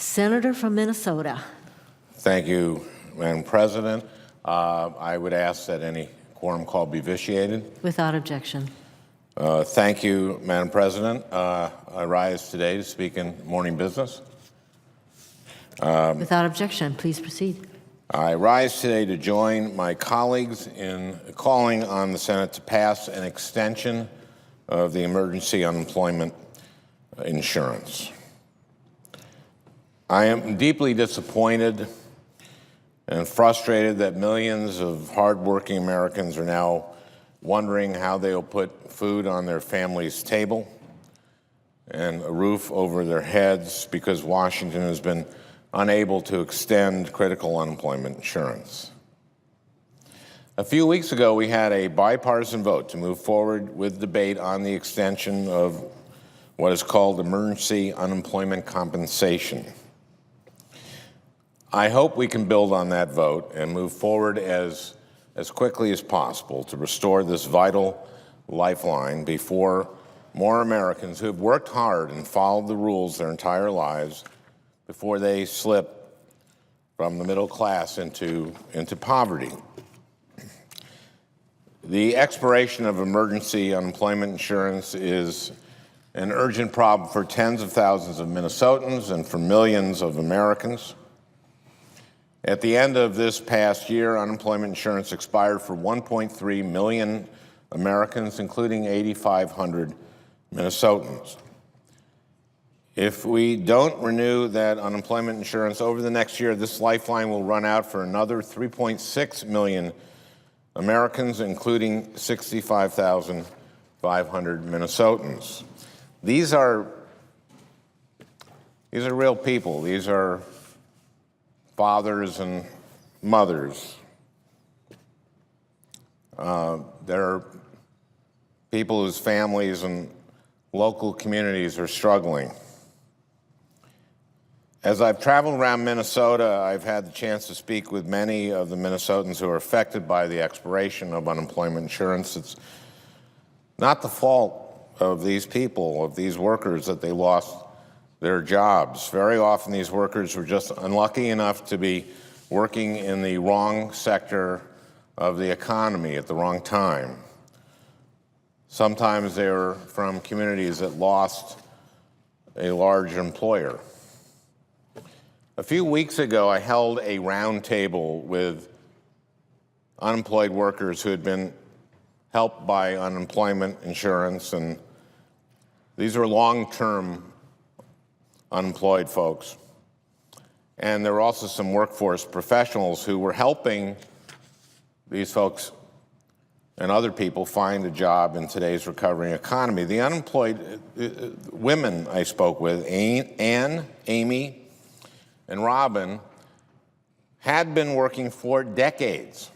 Senator from Minnesota. Thank you, Madam President. I would ask that any quorum call be vitiated. Without objection. Thank you, Madam President. I rise today to speak in morning business. Without objection, please proceed. I rise today to join my colleagues in calling on the Senate to pass an extension of the emergency unemployment insurance. I am deeply disappointed and frustrated that millions of hardworking Americans are now wondering how they will put food on their family's table and a roof over their heads because Washington has been unable to extend critical unemployment insurance. A few weeks ago, we had a bipartisan vote to move forward with debate on the extension of what is called emergency unemployment compensation. I hope we can build on that vote and move forward as quickly as possible to restore this vital lifeline before more Americans who have worked hard and followed the rules their entire lives before they slip from the middle class into poverty. The expiration of emergency unemployment insurance is an urgent problem for tens of thousands of Minnesotans and for millions of Americans. At the end of this past year, unemployment insurance expired for 1.3 million Americans, including 8,500 Minnesotans. If we don't renew that unemployment insurance over the next year, this lifeline will run out for another 3.6 million Americans, including 65,500 Minnesotans. These are real people. These are fathers and mothers. They're people whose families and local communities are struggling. As I've traveled around Minnesota, I've had the chance to speak with many of the Minnesotans who are affected by the expiration of unemployment insurance. It's not the fault of these people, of these workers, that they lost their jobs. Very often these workers were just unlucky enough to be working in the wrong sector of the economy at the wrong time. Sometimes they were from communities that lost a large employer. A few weeks ago, I held a roundtable with unemployed workers who had been helped by unemployment insurance, and these are long-term unemployed folks. And there were also some workforce professionals who were helping these folks and other people find a job in today's recovering economy. The unemployed women I spoke with, Ann, Amy, and Robin, had been working for decades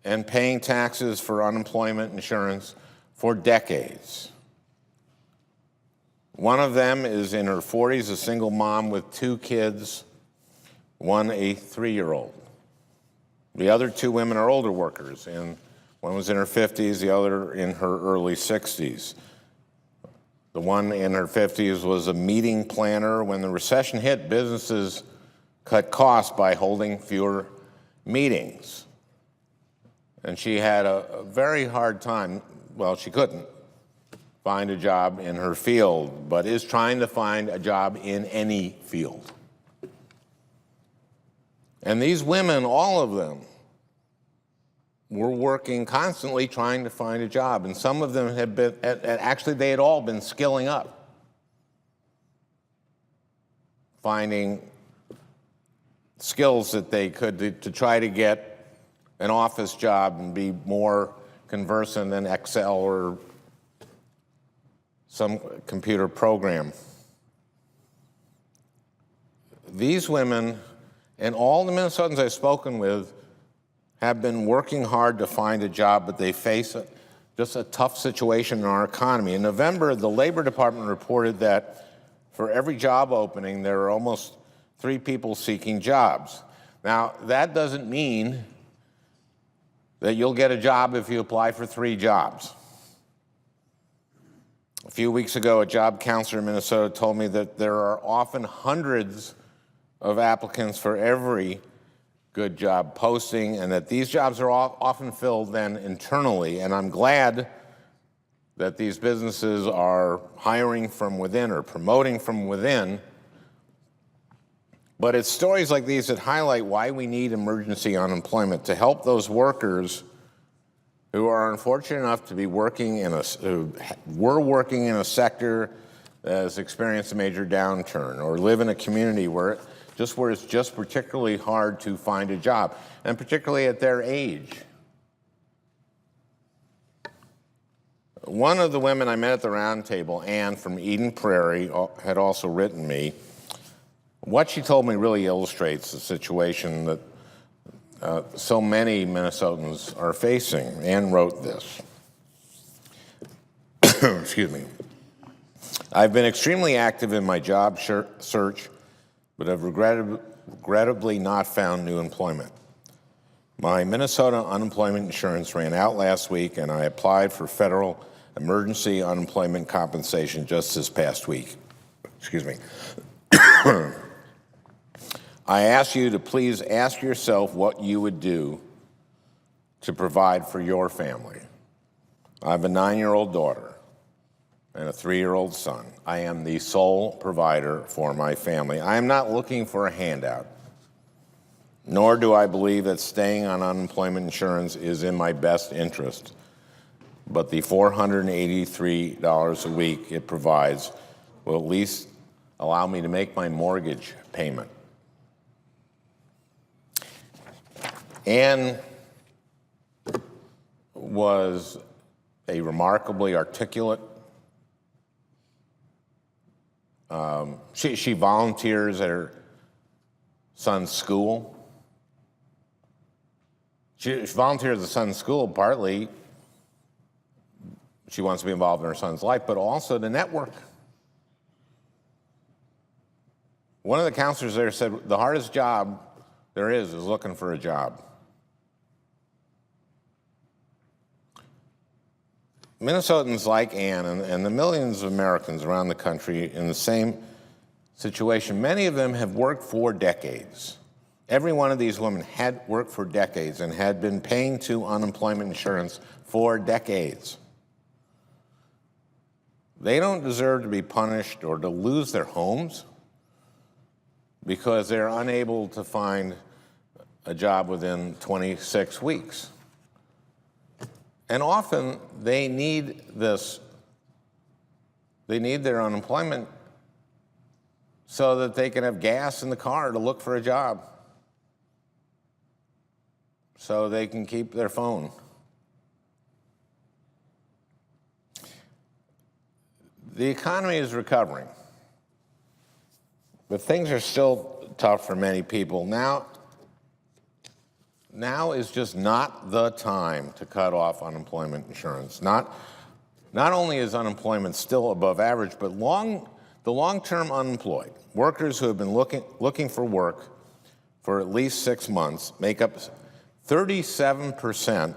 and paying taxes for unemployment insurance for decades. One of them is in her 40s, a single mom with 2 kids, one a 3-year-old. The other 2 women are older workers, and one was in her 50s, the other in her early 60s. The one in her 50s was a meeting planner. When the recession hit, businesses cut costs by holding fewer meetings. And she had a very hard time. Well, she couldn't find a job in her field, but is trying to find a job in any field. And these women, all of them, were working constantly trying to find a job. And some of them had been, actually they had all been skilling up, finding skills that they could to try to get an office job and be more conversant in Excel or some computer program. These women and all the Minnesotans I've spoken with have been working hard to find a job, but they face just a tough situation in our economy. In November, the Labor Department reported that for every job opening, there are almost 3 people seeking jobs. Now, that doesn't mean that you'll get a job if you apply for 3 jobs. A few weeks ago, a job counselor in Minnesota told me that there are often hundreds of applicants for every good job posting, and that these jobs are often filled then internally. And I'm glad that these businesses are hiring from within or promoting from within. But it's stories like these that highlight why we need emergency unemployment to help those workers who are unfortunate enough to be working in working in a sector that has experienced a major downturn, or live in a community where it's just particularly hard to find a job, and particularly at their age. One of the women I met at the round table, Ann from Eden Prairie, had also written me. What she told me really illustrates the situation that so many Minnesotans are facing. Ann wrote this. Excuse me. I've been extremely active in my job search, but have regrettably not found new employment. My Minnesota unemployment insurance ran out last week, and I applied for federal emergency unemployment compensation just this past week. Excuse me. I ask you to please ask yourself what you would do to provide for your family. I have a 9-year-old daughter and a 3-year-old son. I am the sole provider for my family. I am not looking for a handout, nor do I believe that staying on unemployment insurance is in my best interest. But the $483 a week it provides will at least allow me to make my mortgage payment. Ann was a remarkably articulate. She volunteers at her son's school. She volunteers at the son's school partly she wants to be involved in her son's life, but also to network. One of the counselors there said the hardest job there is looking for a job. Minnesotans like Ann and the millions of Americans around the country in the same situation, many of them have worked for decades. Every one of these women had worked for decades and had been paying to unemployment insurance for decades. They don't deserve to be punished or to lose their homes because they're unable to find a job within 26 weeks. And often they need their unemployment so that they can have gas in the car to look for a job, so they can keep their phone. The economy is recovering, but things are still tough for many people. Now is just not the time to cut off unemployment insurance. Not only is unemployment still above average, but the long-term unemployed, workers who have been looking for work for at least 6 months, make up 37%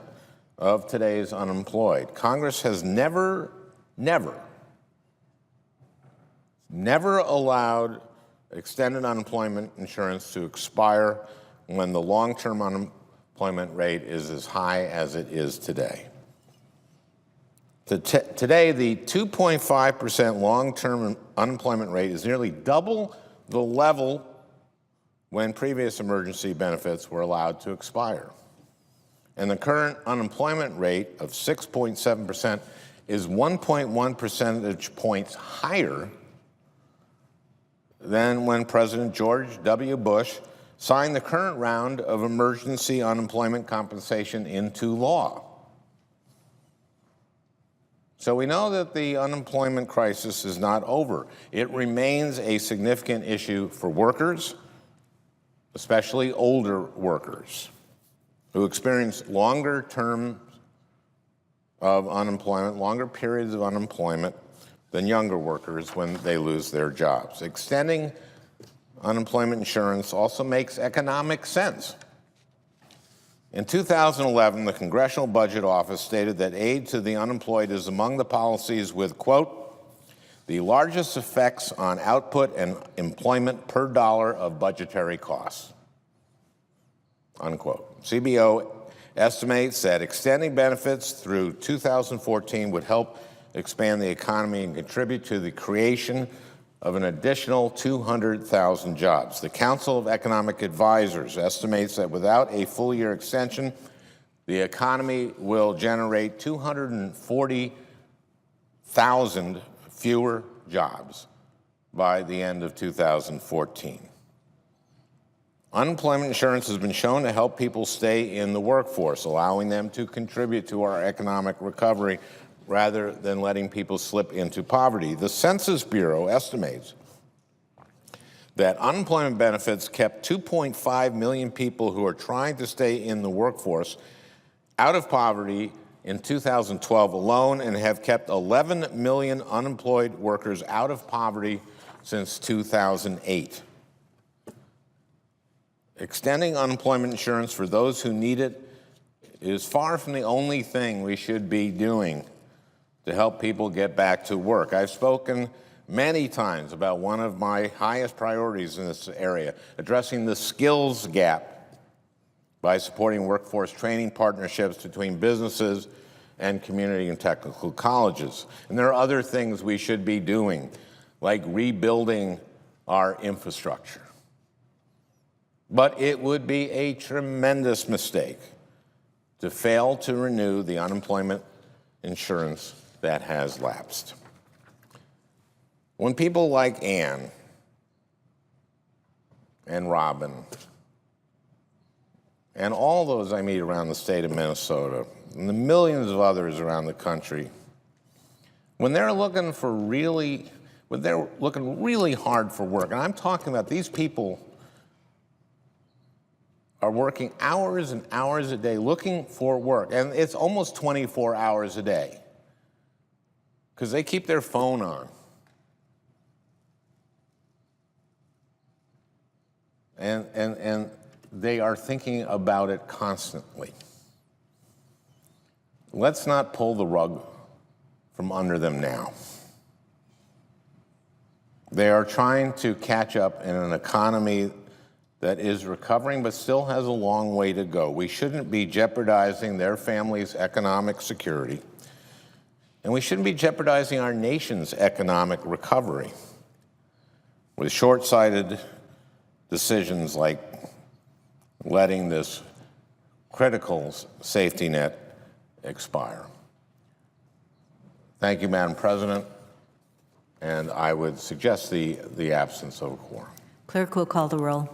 of today's unemployed. Congress has never allowed extended unemployment insurance to expire when the long-term unemployment rate is as high as it is today. Today, the 2.5% long-term unemployment rate is nearly double the level when previous emergency benefits were allowed to expire. And the current unemployment rate of 6.7% is 1.1 percentage points higher than when President George W. Bush signed the current round of emergency unemployment compensation into law. So we know that the unemployment crisis is not over. It remains a significant issue for workers, especially older workers, who experience longer terms of unemployment, longer periods of unemployment than younger workers when they lose their jobs. Extending unemployment insurance also makes economic sense. In 2011, the Congressional Budget Office stated that aid to the unemployed is among the policies with, quote, the largest effects on output and employment per dollar of budgetary costs, unquote. CBO estimates that extending benefits through 2014 would help expand the economy and contribute to the creation of an additional 200,000 jobs. The Council of Economic Advisors estimates that without a full-year extension, the economy will generate 240,000 fewer jobs by the end of 2014. Unemployment insurance has been shown to help people stay in the workforce, allowing them to contribute to our economic recovery rather than letting people slip into poverty. The Census Bureau estimates that unemployment benefits kept 2.5 million people who are trying to stay in the workforce out of poverty in 2012 alone, and have kept 11 million unemployed workers out of poverty since 2008. Extending unemployment insurance for those who need it is far from the only thing we should be doing to help people get back to work. I've spoken many times about one of my highest priorities in this area, addressing the skills gap by supporting workforce training partnerships between businesses and community and technical colleges. And there are other things we should be doing, like rebuilding our infrastructure. But it would be a tremendous mistake to fail to renew the unemployment insurance that has lapsed. When people like Ann and Robin and all those I meet around the state of Minnesota and the millions of others around the country, when they're looking really hard for work, and I'm talking about these people are working hours and hours a day looking for work, and it's almost 24 hours a day because they keep their phone on. And they are thinking about it constantly. Let's not pull the rug from under them now. They are trying to catch up in an economy that is recovering but still has a long way to go. We shouldn't be jeopardizing their family's economic security, and we shouldn't be jeopardizing our nation's economic recovery with short-sighted decisions like letting this critical safety net expire. Thank you, Madam President, and I would suggest the absence of a quorum. Clerk will call the roll.